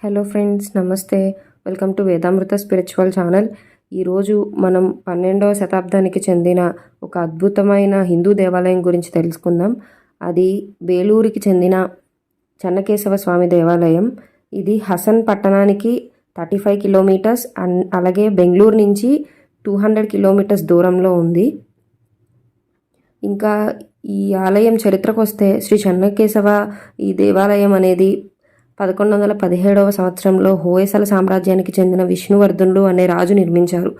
Hello friends, నమస్తే. Welcome to Vedamrutha spiritual channel. ఈరోజు మనం 12వ శతాబ్దానికి చెందిన ఒక అద్భుతమైన హిందూ దేవాలయం గురించి తెలుసుకుందాం. అది బేలూరుకి చెందిన చెన్నకేశవ స్వామి దేవాలయం. ఇది హసన్ పట్టణానికి 35 కిలోమీటర్స్ అలాగే బెంగళూరు నుంచి 200 కిలోమీటర్స్ దూరంలో ఉంది. ఇంకా ఈ ఆలయం చరిత్రకు వస్తే శ్రీ చెన్నకేశవ ఈ దేవాలయం అనేది 1117వ సంవత్సరంలో హోయసల సామ్రాజ్యానికి చెందిన విష్ణువర్ధనుడు అనే రాజు నిర్మించారు.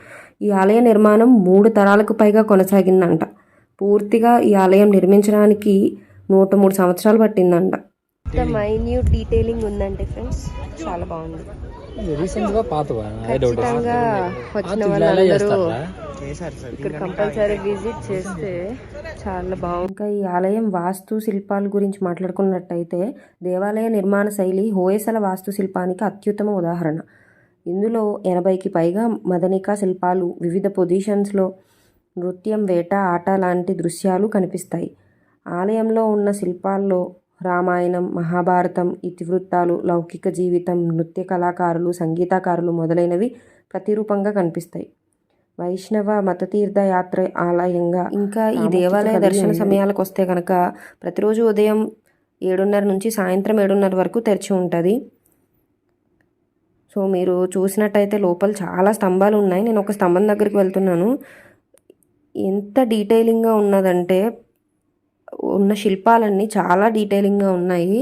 ఈ ఆలయ నిర్మాణం 3 తరాలకు పైగా కొనసాగిందంట. పూర్తిగా ఈ ఆలయం నిర్మించడానికి 103 సంవత్సరాలు పట్టిందంట. మైన్యూట్ డీటెయిలింగ్ ఉందంటే ఫ్రెండ్స్, చాలా బాగుంది. ఖచ్చితంగా వచ్చిన వాళ్ళందరూ ఇక్కడ కంపల్సరీ విజిట్ చేస్తే చాలా బాగుంది. ఇంకా ఈ ఆలయం వాస్తు శిల్పాల గురించి మాట్లాడుకున్నట్టయితే దేవాలయ నిర్మాణ శైలి హోయసల వాస్తు శిల్పానికి అత్యుత్తమ ఉదాహరణ. ఇందులో 80కి పైగా మదనికా శిల్పాలు వివిధ పొజిషన్స్లో నృత్యం, వేట, ఆట లాంటి దృశ్యాలు కనిపిస్తాయి. ఆలయంలో ఉన్న శిల్పాల్లో రామాయణం, మహాభారతం, ఇతివృత్తాలు, లౌకిక జీవితం, నృత్య కళాకారులు, సంగీతకారులు మొదలైనవి ప్రతిరూపంగా కనిపిస్తాయి. వైష్ణవ మతతీర్థ యాత్ర ఆలయంగా ఇంకా ఈ దేవాలయ దర్శన సమయాలకు వస్తే కనుక ప్రతిరోజు ఉదయం 7:30 నుంచి సాయంత్రం 7:30 వరకు తెరిచి ఉంటుంది. సో మీరు చూసినట్టయితే లోపల చాలా స్తంభాలు ఉన్నాయి. నేను ఒక స్తంభం దగ్గరికి వెళ్తున్నాను. ఎంత డీటెయిలింగ్గా ఉన్నదంటే ఉన్న శిల్పాలన్నీ చాలా డీటెయిలింగ్గా ఉన్నాయి.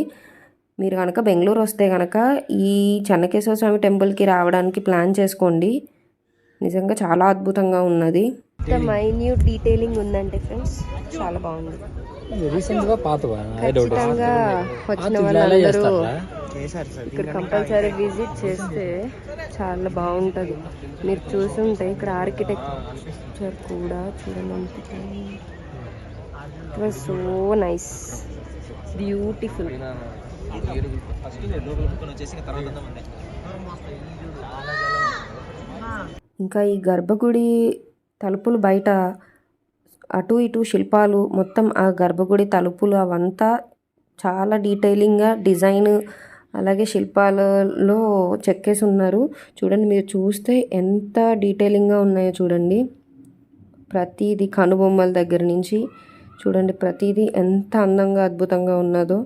మీరు కనుక బెంగళూరు వస్తే కనుక ఈ చెన్నకేశవ స్వామి టెంపుల్కి రావడానికి ప్లాన్ చేసుకోండి. నిజంగా చాలా అద్భుతంగా ఉన్నది. మైన్యూట్ డీటెయిలింగ్ ఉందంటే ఫ్రెండ్స్, చాలా బాగుంది. ఖచ్చితంగా వచ్చిన వాళ్ళందరూ ఇక్కడ కంపల్సరీ విజిట్ చేస్తే చాలా బాగుంటుంది. మీరు చూసుంటే ఇక్కడ ఆర్కిటెక్చర్ కూడా చూడండి. It was so nice, beautiful. ఇంకా ఈ గర్భగుడి తలుపులు బయట అటు ఇటు శిల్పాలు, మొత్తం ఆ గర్భగుడి తలుపులు అవంతా చాలా డీటెయిలింగ్గా డిజైన్ అలాగే శిల్పాలలో చెక్కేసి ఉన్నారు. చూడండి, మీరు చూస్తే ఎంత డీటెయిలింగ్గా ఉన్నాయో చూడండి. ప్రతిదీ కనుబొమ్మల దగ్గర నుంచి చూడండి, ప్రతిదీ ఎంత అందంగా అద్భుతంగా ఉన్నదో.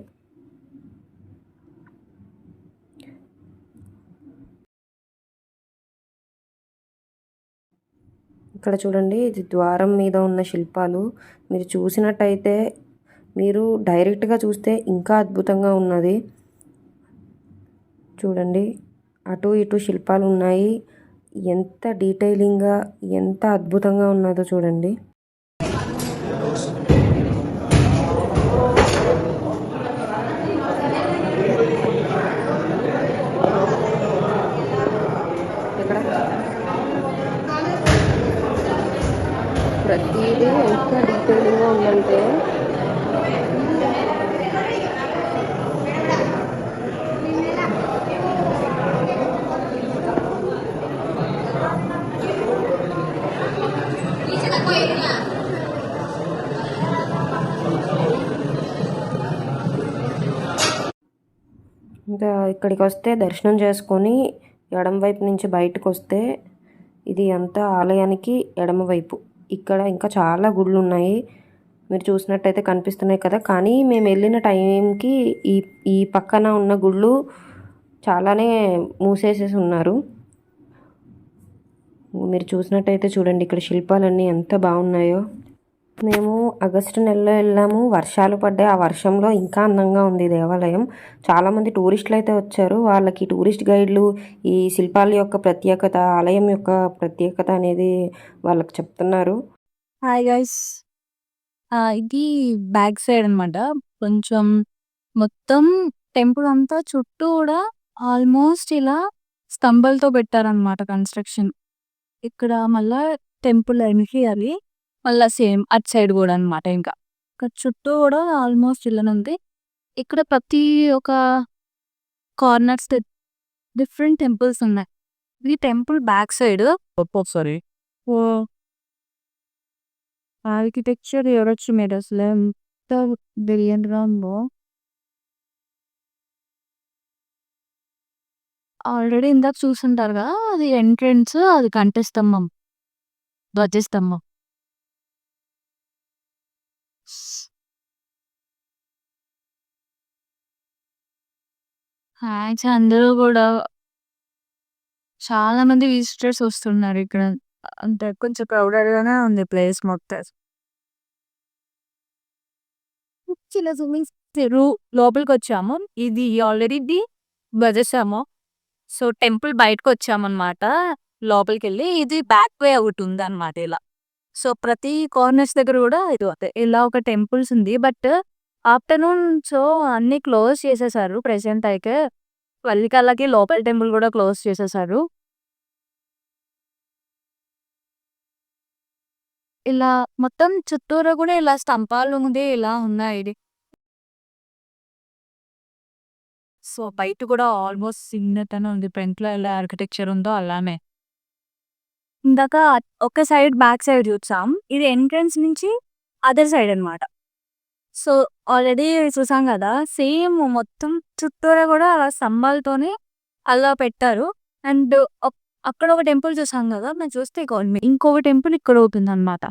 ఇక్కడ చూడండి, ఇది ద్వారం మీద ఉన్న శిల్పాలు. మీరు చూసినట్టయితే మీరు డైరెక్ట్గా చూస్తే ఇంకా అద్భుతంగా ఉన్నది. చూడండి, అటు ఇటు శిల్పాలు ఉన్నాయి. ఎంత డీటెయిలింగ్గా ఎంత అద్భుతంగా ఉన్నదో చూడండి. ప్రతిదీ ఎంత డీటెయిలింగ్గా ఉందంటే ఇంకా ఇక్కడికి వస్తే దర్శనం చేసుకొని ఎడమ వైపు నుంచి బయటకు వస్తే ఇది అంతా ఆలయానికి ఎడమవైపు. ఇక్కడ ఇంకా చాలా గుళ్ళు ఉన్నాయి. మీరు చూసినట్టయితే కనిపిస్తున్నాయి కదా. కానీ మేము వెళ్ళిన టైంకి ఈ పక్కన ఉన్న గుళ్ళు చాలానే మూసేసేసి ఉన్నారు. మీరు చూసినట్టయితే చూడండి, ఇక్కడ శిల్పాలన్నీ ఎంత బాగున్నాయో. మేము ఆగస్టు నెలలో వెళ్ళాము. వర్షాలు పడ్డాయి. ఆ వర్షంలో ఇంకా అందంగా ఉంది దేవాలయం. చాలామంది టూరిస్టులు అయితే వచ్చారు. వాళ్ళకి టూరిస్ట్ గైడ్లు ఈ శిల్పాల యొక్క ప్రత్యేకత, ఆలయం యొక్క ప్రత్యేకత అనేది వాళ్ళకి చెప్తున్నారు. హాయ్ గైస్, ఇది బ్యాక్ సైడ్ అనమాట. కొంచెం మొత్తం టెంపుల్ అంతా చుట్టూ కూడా ఆల్మోస్ట్ ఇలా స్తంభాలతో పెట్టారనమాట కన్స్ట్రక్షన్. ఇక్కడ మళ్ళా టెంపుల్ ఎనికియాలి, మళ్ళా సేమ్ అటు సైడ్ కూడా అనమాట. ఇంకా ఇక్కడ చుట్టూ కూడా ఆల్మోస్ట్ ఇలానే ఉంది. ఇక్కడ ప్రతి ఒక కార్నర్స్ డిఫరెంట్ టెంపుల్స్ ఉన్నాయి. ఇది టెంపుల్ బ్యాక్ సైడ్. సరే ఆర్కిటెక్చర్ ఎవరొచ్చు మీరు అసలు ఎంత బ్రిలియంట్గా ఉందో. ఆల్రెడీ ఇందాక చూసుంటారుగా, అది ఎంట్రన్స్, అది కంఠస్తంభం, ధ్వజస్తంభం. అందరూ గూడా చాలా మంది విజిటర్స్ వస్తున్నారిక్కడ. అంటే కొంచెం క్రౌడెడ్‌గానే ఉంది ప్లేస్ మొత్తం. చిన్న స్విమ్మింగ్ చెరు లోపలికొచ్చాము. ఇది ధ్వజస్తంభం. సో, టెంపుల్ బయటకొచ్చామనమాట లోపలికెళ్ళి. ఇది బ్యాక్ వే ఒకటుందనమాట ఇలా. సో, ప్రతి కార్నర్స్ దగ్గర గూడా ఇలా ఒక టెంపుల్స్ ఉంది. బట్ ఆఫ్టర్‌నూన్ సో, అన్నీ క్లోజ్ చేసేసారు ప్రెజెంట్ అయితే. 12 కల్లాకి లోపల టెంపుల్ గూడా క్లోజ్ చేసేసారు. ఇలా మొత్తం చుట్టూరా గూడా ఇలా స్తంభాలుంది ఇలా ఉన్నాయి. సో, బయట గూడా ఆల్మోస్ట్ చిన్నతనం ఉంది. ఫ్రంట్‌లో ఎలా ఆర్కిటెక్చర్ ఉందో అలానే. ఇందాక ఒక సైడ్ బ్యాక్ సైడ్ చూసాం. ఇది ఎంట్రన్స్ నుంచి అదర్ సైడ్ అనమాట. సో, ఆల్రెడీ చూసాం గదా! సేమ్ మొత్తం చుట్టూరా గూడా అలా స్తంభాలతోని అలా పెట్టారు. అండ్ అక్కడ ఒక టెంపుల్ చూసాం గదా! మనం చూస్తే ఇంకొక టెంపుల్ ఇక్కడ ఒకటుందనమాట.